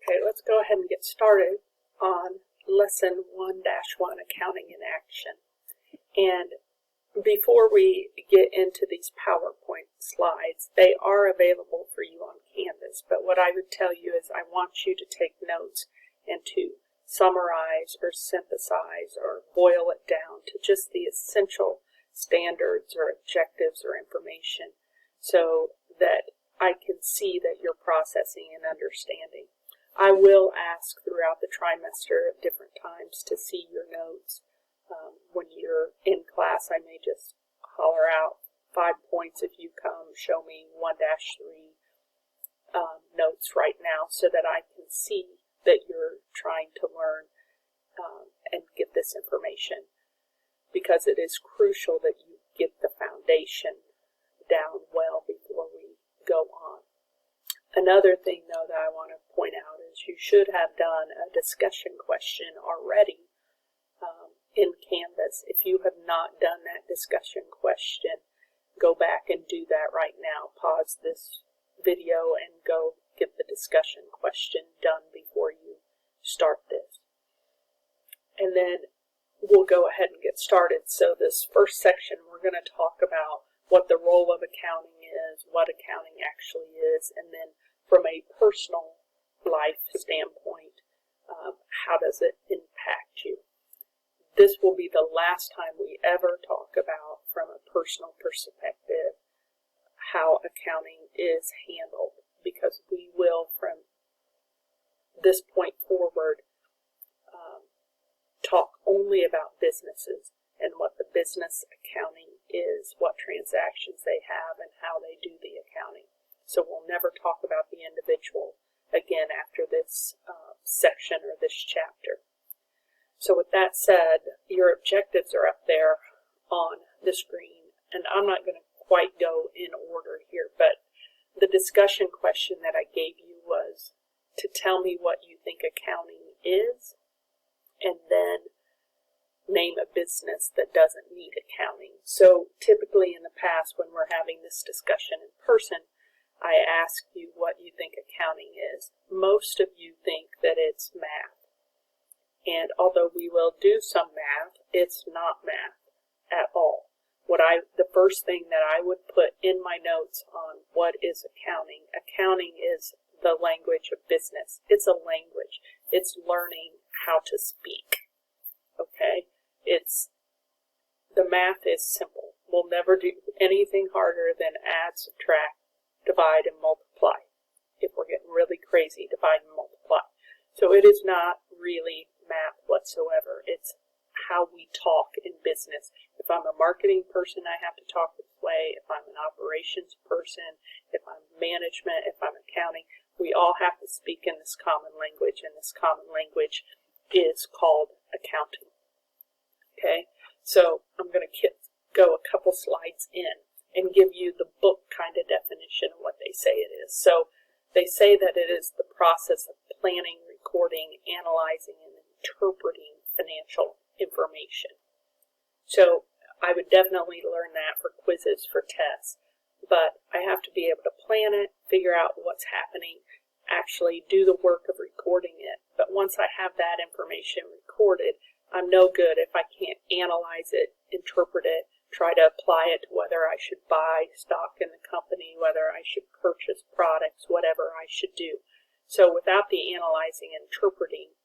Okay, let's go ahead and get started on Lesson 1-1, Accounting in Action. And before we get into these PowerPoint slides, they are available for you on Canvas, but what I would tell you is I want you to take notes and to summarize or synthesize or boil it down to just the essential standards or objectives or information so that I can see that you're processing and understanding. I will ask throughout the trimester at different times to see your notes. When you're in class, I may just holler out 5 points if you come, show me 1-3 notes right now so that I can see that you're trying to learn and get this information, because it is crucial that you get the foundation down well before we go on. Another thing, though, that I want to point out is you should have done a discussion question already in Canvas. If you have not done that discussion question, go back and do that right now. Pause this video and go get the discussion question done before you start this. And then we'll go ahead and get started. So this first section, we're going to talk about what the role of accounting is, what accounting actually is, and then from a personal life standpoint, how does it impact you? This will be the last time we ever talk about, from a personal perspective, how accounting is handled, because we will, from this point forward, talk only about businesses and what the business accounting is, what transactions they have, and how they do the accounting. So we'll never talk about the individual again after this section or this chapter. So with that said, your objectives are up there on the screen, and I'm not going to quite go in order here, but the discussion question that I gave you was to tell me what you think accounting is, and then name a business that doesn't need accounting. So typically in the past, when we're having this discussion in person, I ask you what you think accounting is. Most of you think that it's math. And although we will do some math, it's not math at all. The first thing that I would put in my notes on what is accounting, accounting is the language of business. It's a language. It's learning how to speak. Okay? The math is simple. We'll never do anything harder than add, subtract, divide, and multiply. If we're getting really crazy, divide and multiply. So it is not really math whatsoever. It's how we talk in business. If I'm a marketing person, I have to talk this way. If I'm an operations person, if I'm management, if I'm accounting, we all have to speak in this common language, and this common language is called accounting. Okay, so I'm going to go a couple slides in and give you the book kind of definition of what they say it is. So they say that it is the process of planning, recording, analyzing, and interpreting financial information. So I would definitely learn that for quizzes, for tests, but I have to be able to plan it, figure out what's happening, actually do the work of recording it. But once I have that information recorded, I'm no good if I can't analyze it, interpret it, try to apply it to whether I should buy stock in the company, whether I should purchase products, whatever I should do. So without the analyzing and interpreting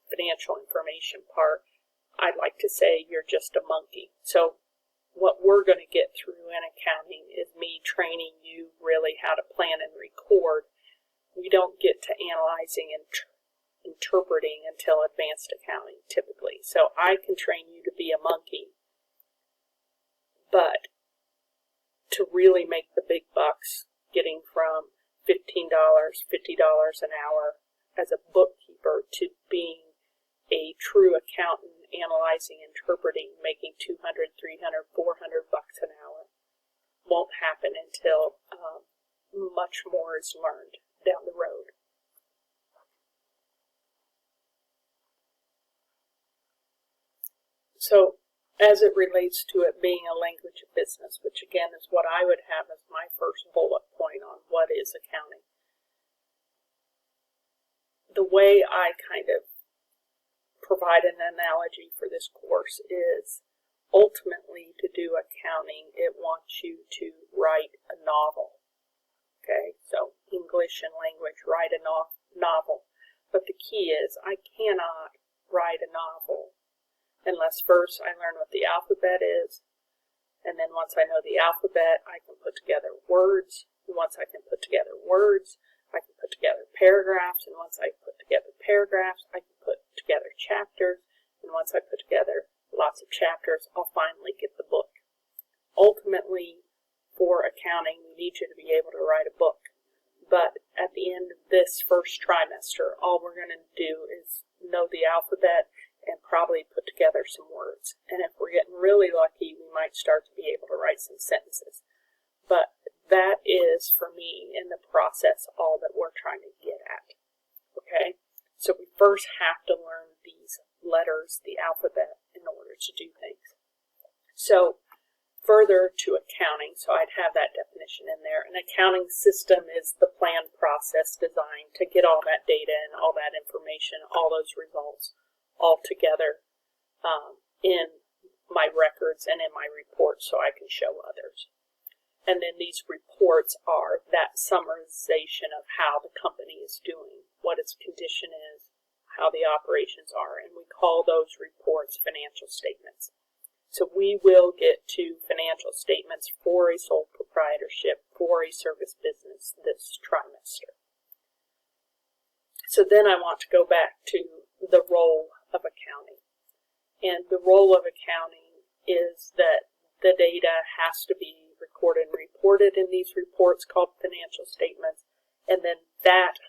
financial information part, I'd like to say you're just a monkey. So what we're going to get through in accounting is me training you really how to plan and record. We don't get to analyzing and interpreting until advanced accounting typically. So I can train you to be a monkey, but to really make the big bucks, getting from $15, $50 an hour as a bookkeeper to being a true accountant, analyzing, interpreting, making $200, $300, $400 an hour, won't happen until much more is learned down the road. So as it relates to it being a language of business, which again is what I would have as my first bullet point on what is accounting. the way I kind of provide an analogy for this course is ultimately to do accounting, it wants you to write a novel. Okay, so English and language, write a novel. But the key is I cannot write a novel unless first I learn what the alphabet is, and then once I know the alphabet, I can put together words. And once I can put together words, I can put together paragraphs, and once I put together paragraphs, I can put together chapters, and once I put together lots of chapters, I'll finally get the book. Ultimately, for accounting, we need you to be able to write a book. But at the end of this first trimester, all we're going to do is know the alphabet and probably put together some words. And if we're getting really lucky, we might start to be able to write some sentences. But that is, for me, in the process, all that we're trying to get at. Okay? So we first have to learn these letters, the alphabet, in order to do things. So further to accounting, so I'd have that definition in there. An accounting system is the planned process designed to get all that data and all that information, all those results, all together in my records and in my reports so I can show others. And then these reports are that summarization of how the company is doing, what its condition is, how the operations are, and we call those reports financial statements. So we will get to financial statements for a sole proprietorship, for a service business this trimester. So then I want to go back to the role of accounting. And the role of accounting is that the data has to be recorded and reported in these reports called financial statements, and then that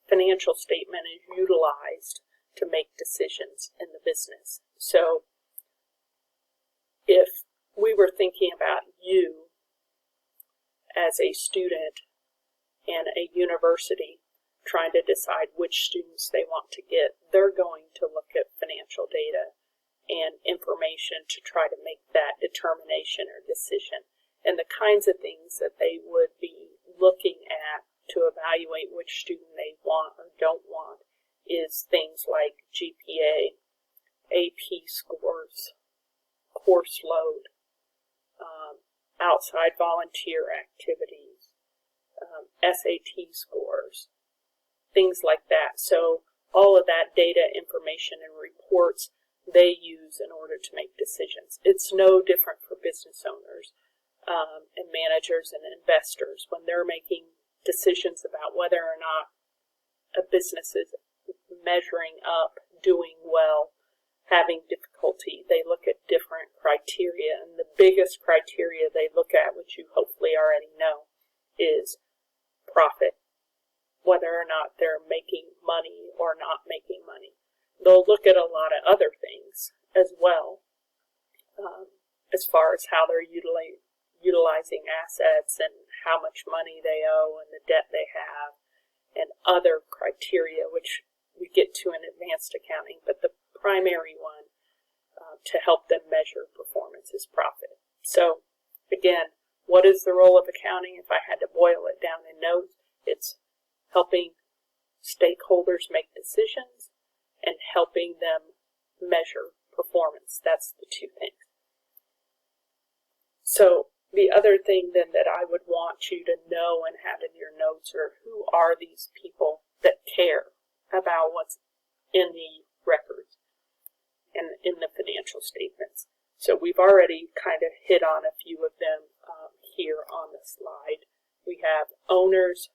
financial statement is utilized to make decisions in the business. So if we were thinking about you as a student in a university trying to decide which students they want to get, they're going to look at financial data and information to try to make that determination or decision. And the kinds of things that they would be looking at to evaluate which student they want or don't want is things like GPA, AP scores, course load, outside volunteer activities, SAT scores, things like that. So all of that data, information, and reports they use in order to make decisions. It's no different for business owners and managers and investors when they're making decisions about whether or not a business is measuring up, doing well, having difficulty. They look at different criteria, and the biggest criteria they look at, which you hopefully already know, is profit, whether or not they're making money or not making money. They'll look at a lot of other things as well, as far as how they're utilizing assets and how much money they owe and the debt they have, and other criteria which we get to in advanced accounting, but the primary one to help them measure performance is profit. So again, what is the role of accounting? If I had to boil it down in notes, it's helping stakeholders make decisions and helping them measure performance. That's the two things. So the other thing then that I would want you to know and have in your notes are who are these people that care about what's in the records and in the financial statements. So we've already kind of hit on a few of them here on the slide. We have owners,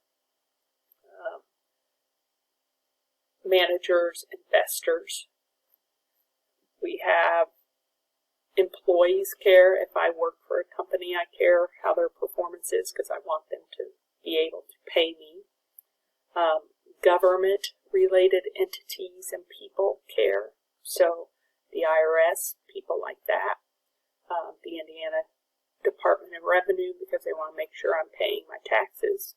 managers, investors. We have employees care. If I work for a company, I care how their performance is because I want them to be able to pay me. Government-related entities and people care. So the IRS, people like that. The Indiana Department of Revenue because they want to make sure I'm paying my taxes.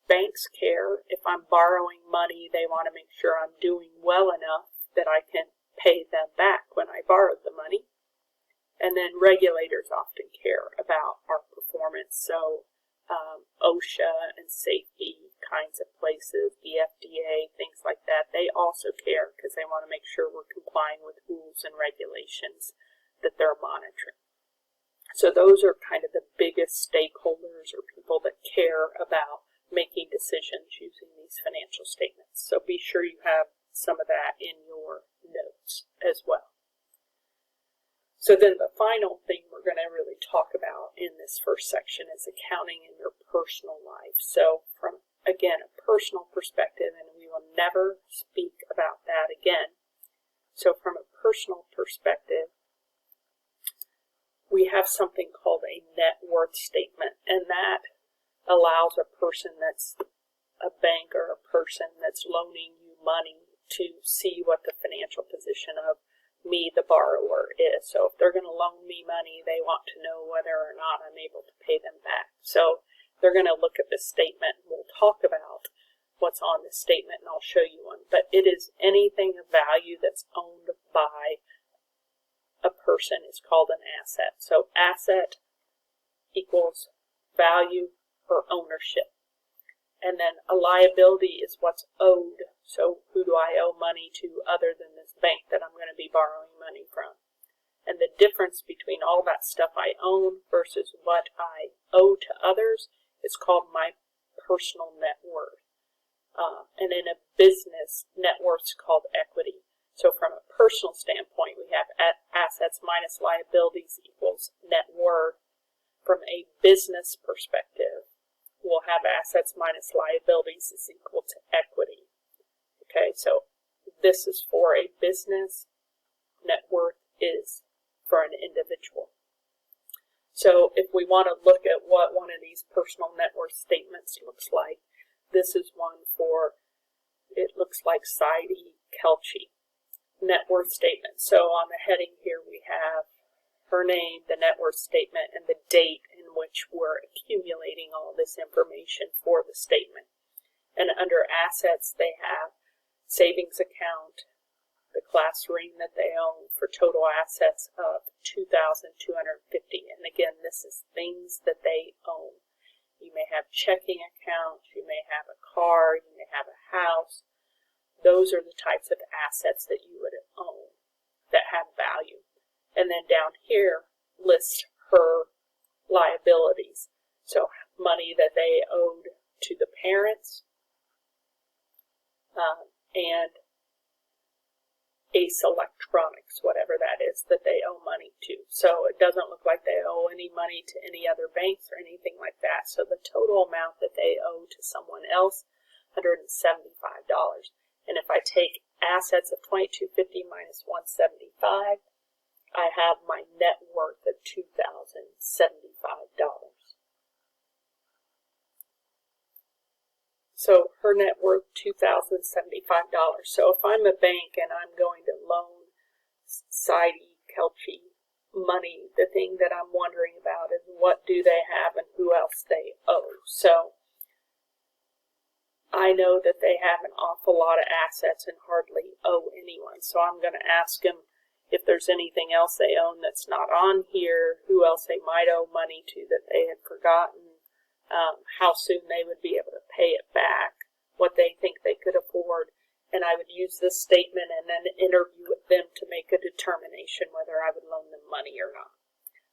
Banks care. If I'm borrowing money, they want to make sure I'm doing well enough that I can pay them back when I borrowed the money. And then regulators often care about our performance. So OSHA and safety kinds of places, the FDA, things like that, they also care because they want to make sure we're complying with rules and regulations that they're monitoring. So those are kind of the biggest stakeholders or people that care about making decisions using these financial statements. So be sure you have some of that in your notes as well. So then the final thing we're going to really talk about in this first section is accounting in your personal life. So from, again, a personal perspective, and we will never speak about that again. So from a personal perspective, we have something called a net worth statement, and that allows a person that's a bank or a person that's loaning you money to see what the financial position of me, the borrower, is. So if they're going to loan me money, they want to know whether or not I'm able to pay them back. So they're going to look at this statement, and we'll talk about what's on this statement, and I'll show you one. But it is anything of value that's owned by a person is called an asset. So asset equals value or ownership. And then a liability is what's owed. So who do I owe money to other than this bank that I'm going to be borrowing money from? And the difference between all that stuff I own versus what I owe to others is called my personal net worth. And in a business, net worth is called equity. So from a personal standpoint, we have assets minus liabilities equals net worth. From a business perspective, we'll have assets minus liabilities is equal to equity. Okay, so this is for a business. Net worth is for an individual. So if we want to look at what one of these personal net worth statements looks like, this is one for, it looks like Saidi Kelchi net worth statement. So on the heading here we have her name, the net worth statement, and the date in which we're accumulating all this information for the statement. And under assets, they have savings account, the class ring that they own for total assets of $2,250. And again, this is things that they own. You may have checking accounts, you may have a car, you may have a house. Those are the types of assets that you would own that have value. And then down here lists her liabilities. So money that they owed to the parents and Ace Electronics, whatever that is, that they owe money to. So it doesn't look like they owe any money to any other banks or anything like that. So the total amount that they owe to someone else, $175. And if I take assets of $2,250 minus $175, I have my net worth of $2,075. So her net worth, $2,075. So if I'm a bank and I'm going to loan Saidi Kelchi money, the thing that I'm wondering about is what do they have and who else they owe. So I know that they have an awful lot of assets and hardly owe anyone. So I'm going to ask them if there's anything else they own that's not on here, who else they might owe money to that they had forgotten, how soon they would be able to pay it back, what they think they could afford. And I would use this statement and then interview with them to make a determination whether I would loan them money or not.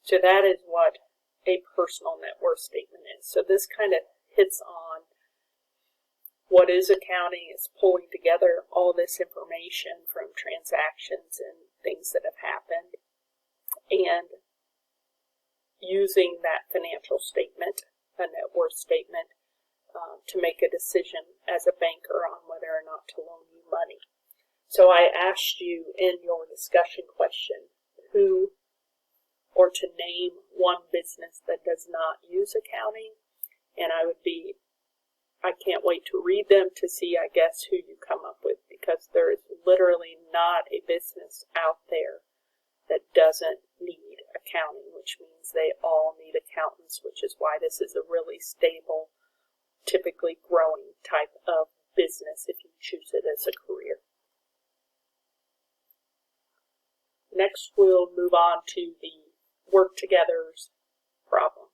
So that is what a personal net worth statement is. So this kind of hits on what is accounting. Is pulling together all this information from transactions and things that have happened and using that financial statement, a net worth statement, to make a decision as a banker on whether or not to loan you money. So I asked you in your discussion question who, or to name one business that does not use accounting, and I can't wait to read them to see, I guess, who you come up with, because there is literally not a business out there that doesn't need accounting, which means they all need accountants, which is why this is a really stable, typically growing type of business if you choose it as a career. Next, we'll move on to the work-togethers problem.